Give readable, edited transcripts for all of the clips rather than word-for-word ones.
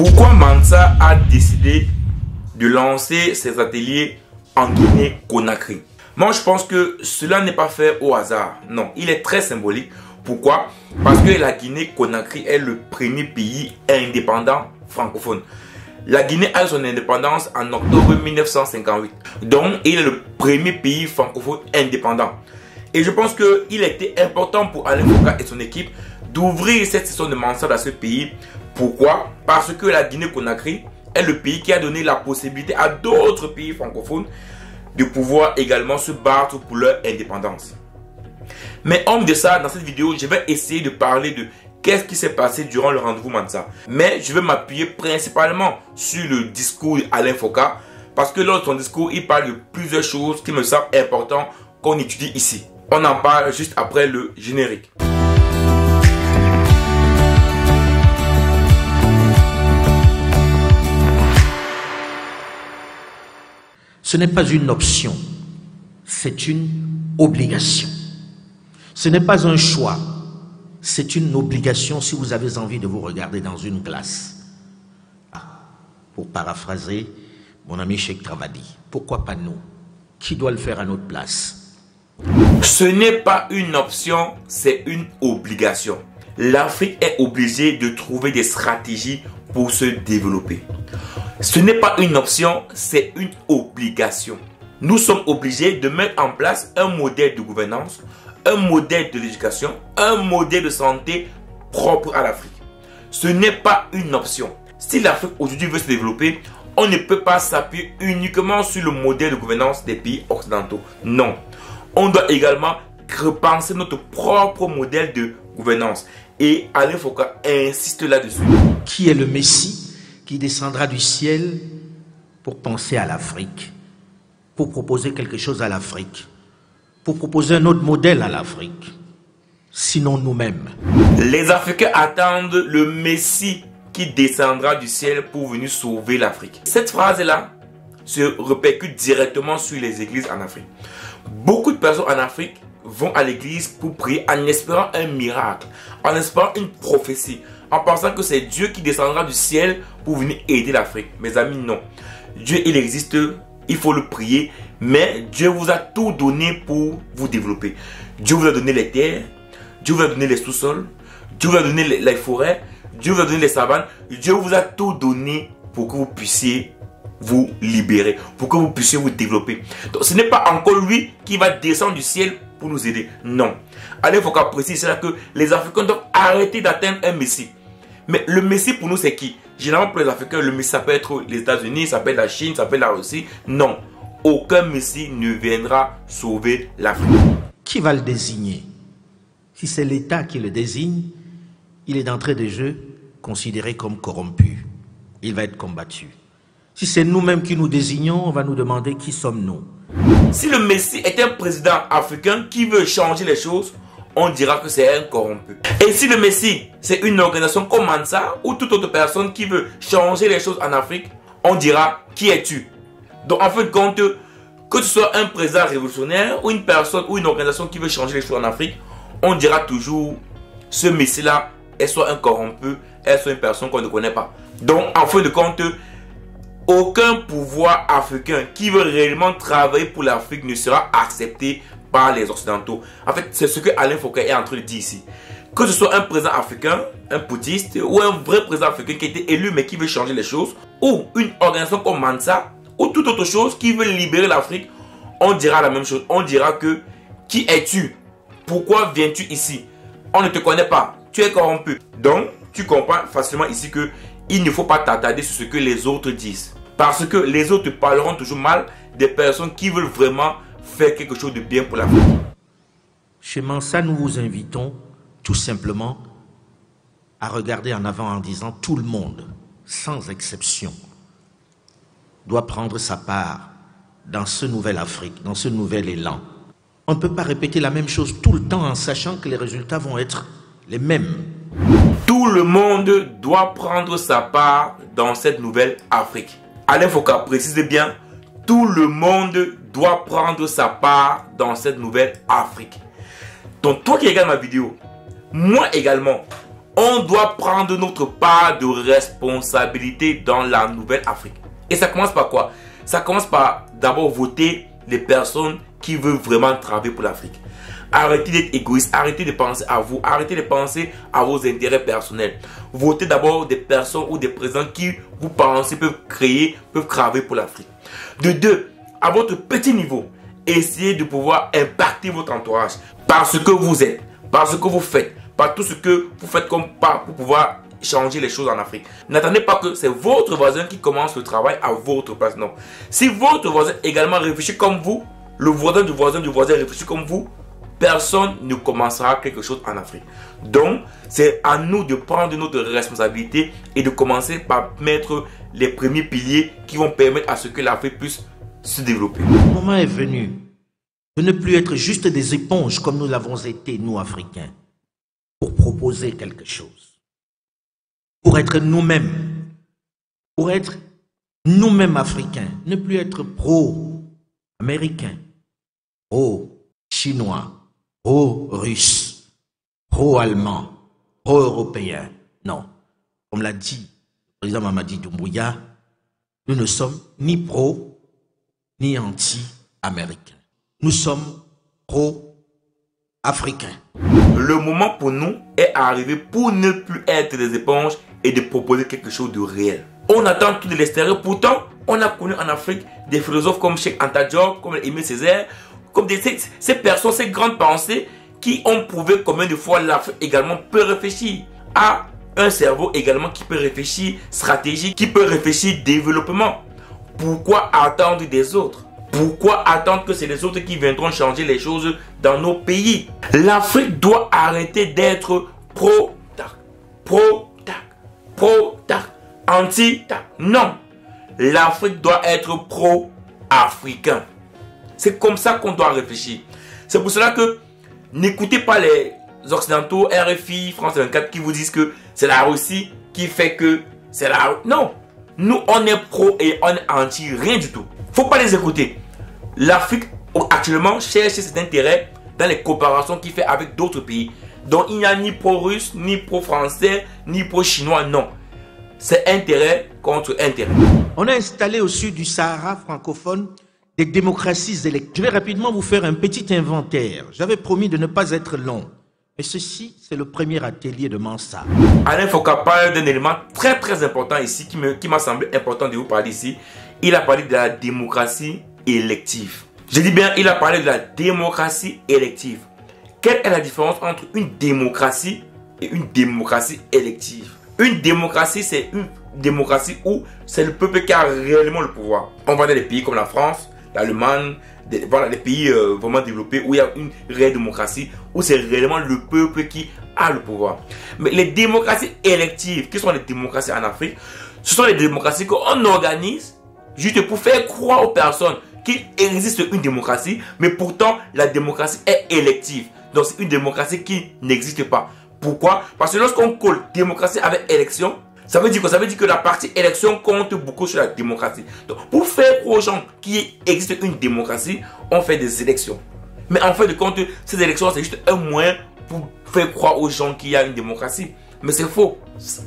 Pourquoi Mansa a décidé de lancer ses ateliers en Guinée-Conakry? Moi, je pense que cela n'est pas fait au hasard. Non, il est très symbolique. Pourquoi? Parce que la Guinée-Conakry est le premier pays indépendant francophone. La Guinée a eu son indépendance en octobre 1958. Donc, il est le premier pays francophone indépendant. Et je pense qu'il était important pour Alain Foka et son équipe d'ouvrir cette session de Mansa dans ce pays. Pourquoi? Parce que la Guinée-Conakry est le pays qui a donné la possibilité à d'autres pays francophones de pouvoir également se battre pour leur indépendance. Mais en de ça, dans cette vidéo, je vais essayer de parler de qu'est-ce qui s'est passé durant le rendez-vous Mansa. Mais je vais m'appuyer principalement sur le discours d'Alain Foka, parce que lors de son discours, il parle de plusieurs choses qui me semblent importantes qu'on étudie ici. On en parle juste après le générique. Ce n'est pas une option, c'est une obligation. Ce n'est pas un choix, c'est une obligation si vous avez envie de vous regarder dans une glace. Pour paraphraser mon ami Cheikh Travadi, pourquoi pas nous? Qui doit le faire à notre place? Ce n'est pas une option, c'est une obligation. L'Afrique est obligée de trouver des stratégies pour se développer. Ce n'est pas une option, c'est une obligation. Nous sommes obligés de mettre en place un modèle de gouvernance, un modèle de l'éducation, un modèle de santé propre à l'Afrique. Ce n'est pas une option. Si l'Afrique aujourd'hui veut se développer, on ne peut pas s'appuyer uniquement sur le modèle de gouvernance des pays occidentaux. Non. On doit également repenser notre propre modèle de gouvernance. Et Alain Foka insiste là-dessus. Qui est le Messie qui descendra du ciel pour penser à l'Afrique, pour proposer quelque chose à l'Afrique, pour proposer un autre modèle à l'Afrique, sinon nous-mêmes? Les Africains attendent le Messie qui descendra du ciel pour venir sauver l'Afrique. Cette phrase-là se répercute directement sur les églises en Afrique. Beaucoup de personnes en Afrique vont à l'église pour prier en espérant un miracle, en espérant une prophétie, en pensant que c'est Dieu qui descendra du ciel pour venir aider l'Afrique. Mes amis, non. Dieu, il existe, il faut le prier, mais Dieu vous a tout donné pour vous développer. Dieu vous a donné les terres, Dieu vous a donné les sous-sols, Dieu vous a donné les forêts, Dieu vous a donné les savanes. Dieu vous a tout donné pour que vous puissiez vous libérer, pour que vous puissiez vous développer. Donc ce n'est pas encore lui qui va descendre du ciel pour nous aider. Non. Allez, il faut qu'on précise cela, que les Africains doivent arrêter d'atteindre un Messie. Mais le Messie pour nous c'est qui? Généralement pour les Africains, le Messie ça peut être les États-Unis, ça peut être la Chine, ça peut être la Russie. Non. Aucun Messie ne viendra sauver l'Afrique. Qui va le désigner? Si c'est l'État qui le désigne, il est d'entrée de jeu considéré comme corrompu. Il va être combattu. Si c'est nous-mêmes qui nous désignons, on va nous demander qui sommes-nous. Si le Messie est un président africain qui veut changer les choses, on dira que c'est un corrompu. Et si le Messie, c'est une organisation comme Mansa ou toute autre personne qui veut changer les choses en Afrique, on dira qui es-tu? Donc en fin de compte, que ce soit un président révolutionnaire ou une personne ou une organisation qui veut changer les choses en Afrique, on dira toujours ce Messie-là est soit un corrompu, est soit une personne qu'on ne connaît pas. Donc en fin de compte, aucun pouvoir africain qui veut réellement travailler pour l'Afrique ne sera accepté par les Occidentaux. En fait, c'est ce que Alain Foka est en train de dire ici. Que ce soit un président africain, un putschiste, ou un vrai président africain qui a été élu mais qui veut changer les choses, ou une organisation comme Mansa, ou toute autre chose qui veut libérer l'Afrique, on dira la même chose. On dira que, qui es-tu? Pourquoi viens-tu ici? On ne te connaît pas. Tu es corrompu. Donc, tu comprends facilement ici que il ne faut pas t'attarder sur ce que les autres disent. Parce que les autres parleront toujours mal des personnes qui veulent vraiment faire quelque chose de bien pour l'Afrique. Chez Mansa, nous vous invitons tout simplement à regarder en avant en disant tout le monde, sans exception, doit prendre sa part dans ce nouvel Afrique, dans ce nouvel élan. On ne peut pas répéter la même chose tout le temps en sachant que les résultats vont être les mêmes. Tout le monde doit prendre sa part dans cette nouvelle Afrique. Alain Foka précise bien, tout le monde doit prendre sa part dans cette nouvelle Afrique. Donc toi qui regardes ma vidéo, moi également, On doit prendre notre part de responsabilité dans la nouvelle Afrique. Et ça commence par quoi? Ça commence par d'abord voter les personnes qui veulent vraiment travailler pour l'Afrique. Arrêtez d'être égoïste, arrêtez de penser à vous, arrêtez de penser à vos intérêts personnels. Votez d'abord des personnes ou des présidents qui vous pensez peuvent travailler pour l'Afrique. De deux, à votre petit niveau, essayez de pouvoir impacter votre entourage par ce que vous êtes, par ce que vous faites, par tout ce que vous faites comme pas pour pouvoir changer les choses en Afrique. N'attendez pas que c'est votre voisin qui commence le travail à votre place. Non. Si votre voisin également réfléchit comme vous, le voisin du voisin réfléchit comme vous, personne ne commencera quelque chose en Afrique. Donc, c'est à nous de prendre notre responsabilité et de commencer par mettre les premiers piliers qui vont permettre à ce que l'Afrique puisse se développer. Le moment est venu de ne plus être juste des éponges comme nous l'avons été, nous, Africains, pour proposer quelque chose. Pour être nous-mêmes. Pour être nous-mêmes Africains. Ne plus être pro-américains, pro-chinois, pro-russe, pro-allemand, pro-européen. Non. Comme l'a dit le président Mamadi Doumbouya, nous ne sommes ni pro, ni anti-américains. Nous sommes pro-africains. Le moment pour nous est arrivé pour ne plus être des éponges et de proposer quelque chose de réel. On attend tout de l'extérieur. Pourtant, on a connu en Afrique des philosophes comme Cheikh Anta Diop, comme Aimé Césaire, comme ces personnes, ces grandes pensées qui ont prouvé combien de fois l'Afrique également peut réfléchir à un cerveau également qui peut réfléchir stratégie, qui peut réfléchir développement. Pourquoi attendre des autres? Pourquoi attendre que c'est les autres qui viendront changer les choses dans nos pays? L'Afrique doit arrêter d'être pro-tac, pro-tac, pro-tac, anti-tac. Non, l'Afrique doit être pro-africain. C'est comme ça qu'on doit réfléchir. C'est pour cela que n'écoutez pas les Occidentaux, RFI, France 24 qui vous disent que c'est la Russie qui fait que c'est la... Non, nous on est pro et on est anti, rien du tout. Faut pas les écouter. L'Afrique actuellement cherche ses intérêts dans les coopérations qu'il fait avec d'autres pays. Donc il n'y a ni pro-russe, ni pro-français, ni pro-chinois, non. C'est intérêt contre intérêt. On a installé au sud du Sahara francophone des démocraties électives. Je vais rapidement vous faire un petit inventaire. J'avais promis de ne pas être long. Mais ceci, c'est le premier atelier de Mansa. Alain Foka parle d'un élément très très important ici, qui m'a semblé important de vous parler ici. Il a parlé de la démocratie élective. Je dis bien, il a parlé de la démocratie élective. Quelle est la différence entre une démocratie et une démocratie élective? Une démocratie, c'est une démocratie où c'est le peuple qui a réellement le pouvoir. On va dans des pays comme la France, l'Allemagne, voilà, les pays vraiment développés où il y a une réelle démocratie, où c'est réellement le peuple qui a le pouvoir. Mais les démocraties électives, qui sont les démocraties en Afrique, ce sont les démocraties qu'on organise juste pour faire croire aux personnes qu'il existe une démocratie, mais pourtant la démocratie est élective. Donc c'est une démocratie qui n'existe pas. Pourquoi? Parce que lorsqu'on colle démocratie avec élection, ça veut dire quoi? Ça veut dire que la partie élection compte beaucoup sur la démocratie. Donc, pour faire croire aux gens qu'il existe une démocratie, on fait des élections. Mais en fin de compte, ces élections, c'est juste un moyen pour faire croire aux gens qu'il y a une démocratie. Mais c'est faux.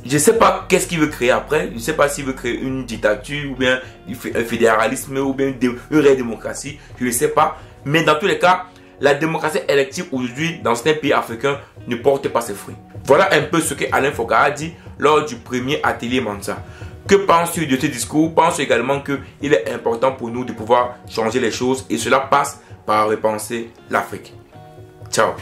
Je ne sais pas qu'est-ce qu'il veut créer après. Je ne sais pas s'il veut créer une dictature ou bien un fédéralisme ou bien une réelle démocratie. Je ne sais pas. Mais dans tous les cas, la démocratie élective aujourd'hui dans certains pays africains ne porte pas ses fruits. Voilà un peu ce que Alain Foka a dit lors du premier atelier Mansa. Que penses-tu de ce discours? Pense également qu'il est important pour nous de pouvoir changer les choses et cela passe par repenser l'Afrique. Ciao.